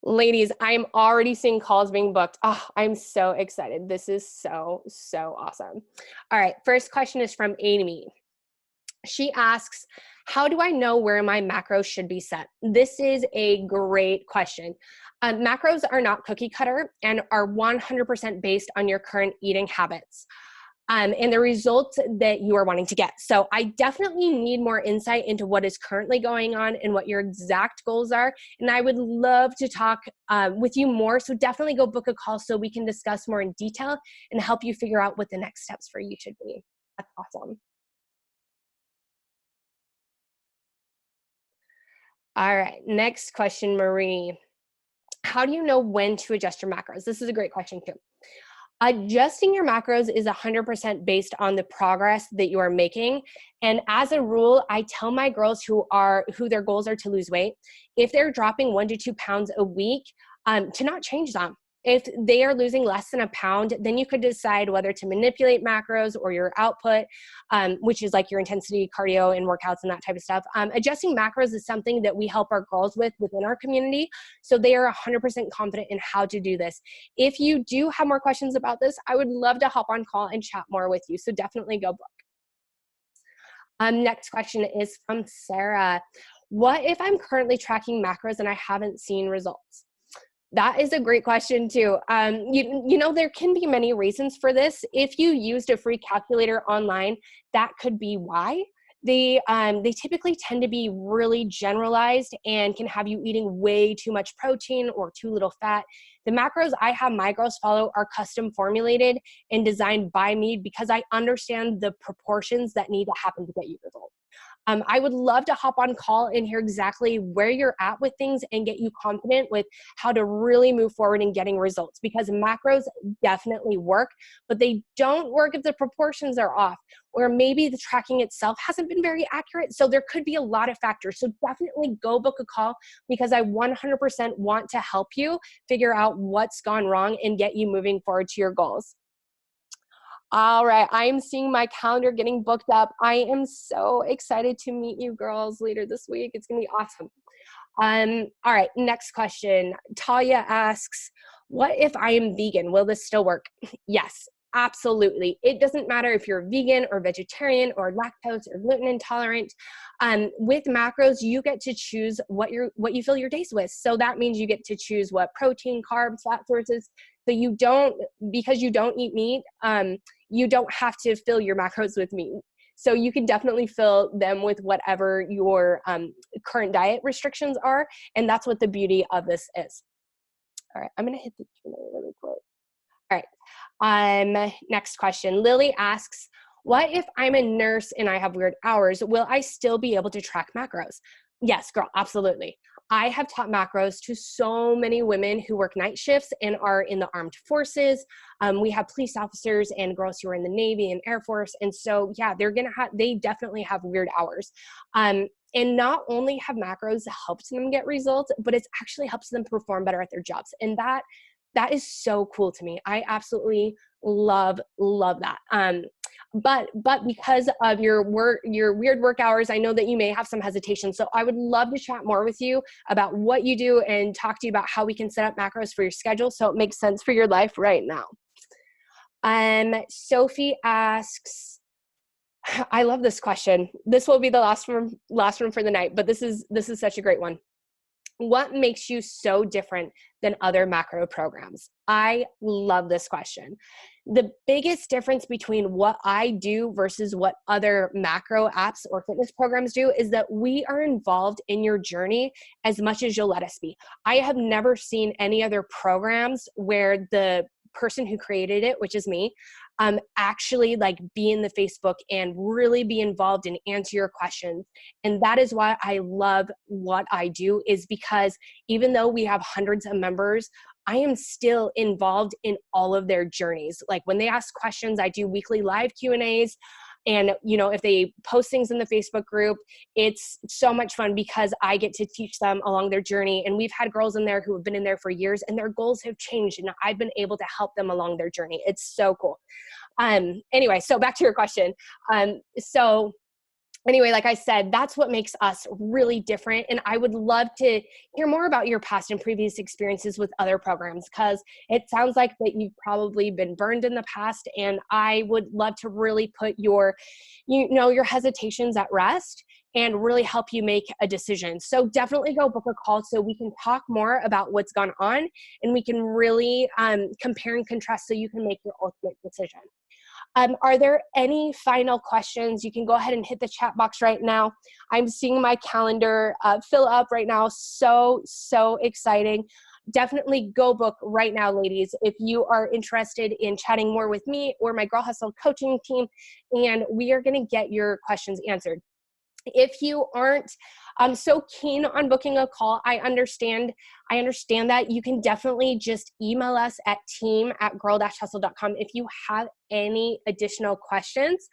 Ladies, I'm already seeing calls being booked. Oh, I'm so excited. This is so, so awesome. All right, first question is from Amy. She asks, how do I know where my macros should be set? This is a great question. Macros are not cookie cutter and are 100% based on your current eating habits and the results that you are wanting to get. So I definitely need more insight into what is currently going on and what your exact goals are. And I would love to talk with you more. So definitely go book a call so we can discuss more in detail and help you figure out what the next steps for you should be. That's awesome. All right, next question, Marie. How do you know when to adjust your macros? This is a great question too. Adjusting your macros is 100% based on the progress that you are making. And as a rule, I tell my girls who their goals are to lose weight, if they're dropping 1 to 2 pounds a week, to not change them. If they are losing less than a pound, then you could decide whether to manipulate macros or your output, which is like your intensity, cardio, and workouts and that type of stuff. Adjusting macros is something that we help our girls with within our community, so they are 100% confident in how to do this. If you do have more questions about this, I would love to hop on call and chat more with you, so definitely go book. Next question is from Sarah. What if I'm currently tracking macros and I haven't seen results? That is a great question too. You know, there can be many reasons for this. If you used a free calculator online, that could be why. They typically tend to be really generalized and can have you eating way too much protein or too little fat. The macros I have my girls follow are custom formulated and designed by me because I understand the proportions that need to happen to get you results. I would love to hop on call and hear exactly where you're at with things and get you confident with how to really move forward in getting results, because macros definitely work, but they don't work if the proportions are off, or maybe the tracking itself hasn't been very accurate. So there could be a lot of factors. So definitely go book a call, because I 100% want to help you figure out what's gone wrong and get you moving forward to your goals. All right, I'm seeing my calendar getting booked up. I am so excited to meet you girls later this week. It's gonna be awesome. All right, next question. Talia asks, what if I am vegan? Will this still work? Yes, absolutely. It doesn't matter if you're vegan or vegetarian or lactose or gluten intolerant. With macros, you get to choose what you fill your days with. So that means you get to choose what protein, carbs, fat sources. So because you don't eat meat, you don't have to fill your macros with meat. So you can definitely fill them with whatever your current diet restrictions are. And that's what the beauty of this is. All right, I'm gonna hit the Q&A really quick. All right, next question. Lily asks, what if I'm a nurse and I have weird hours? Will I still be able to track macros? Yes, girl, absolutely. I have taught macros to so many women who work night shifts and are in the armed forces. We have police officers and girls who are in the Navy and Air Force. And so, yeah, they definitely have weird hours. And not only have macros helped them get results, but it's actually helps them perform better at their jobs. And that is so cool to me. I absolutely love that. But because of your weird work hours, I know that you may have some hesitation. So I would love to chat more with you about what you do and talk to you about how we can set up macros for your schedule so it makes sense for your life right now. Sophie asks, I love this question. This will be the last one for the night, but this is such a great one. What makes you so different than other macro programs? I love this question. The biggest difference between what I do versus what other macro apps or fitness programs do is that we are involved in your journey as much as you'll let us be. I have never seen any other programs where the person who created it, which is me, actually like be in the Facebook and really be involved and answer your questions. And that is why I love what I do, is because even though we have hundreds of members, I am still involved in all of their journeys. Like when they ask questions, I do weekly live Q&As. And, if they post things in the Facebook group, it's so much fun because I get to teach them along their journey. And we've had girls in there who have been in there for years and their goals have changed. And I've been able to help them along their journey. It's so cool. Anyway, so back to your question. Anyway, like I said, that's what makes us really different. And I would love to hear more about your past and previous experiences with other programs, because it sounds like that you've probably been burned in the past. And I would love to really put your hesitations at rest and really help you make a decision. So definitely go book a call so we can talk more about what's gone on and we can really compare and contrast so you can make your ultimate decision. Are there any final questions? You can go ahead and hit the chat box right now. I'm seeing my calendar fill up right now. So exciting. Definitely go book right now, ladies, if you are interested in chatting more with me or my Girl Hustle coaching team, and we are going to get your questions answered. If you aren't so keen on booking a call, I understand that. You can definitely just email us at team@girl-hustle.com if you have any additional questions.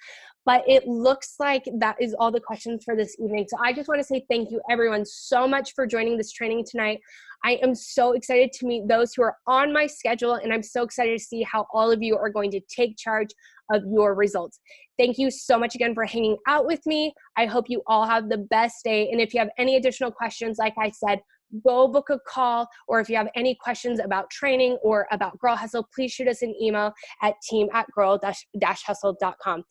But it looks like that is all the questions for this evening. So I just want to say thank you, everyone, so much for joining this training tonight. I am so excited to meet those who are on my schedule, and I'm so excited to see how all of you are going to take charge of your results. Thank you so much again for hanging out with me. I hope you all have the best day. And if you have any additional questions, like I said, go book a call, or if you have any questions about training or about Girl Hustle, please shoot us an email at team@girl-hustle.com.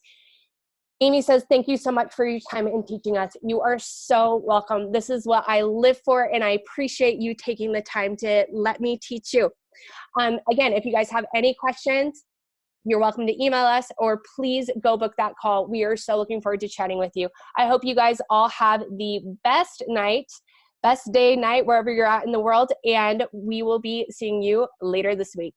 Amy says, thank you so much for your time and teaching us. You are so welcome. This is what I live for, and I appreciate you taking the time to let me teach you. Again, if you guys have any questions, you're welcome to email us, or please go book that call. We are so looking forward to chatting with you. I hope you guys all have the best day, night, wherever you're at in the world, and we will be seeing you later this week.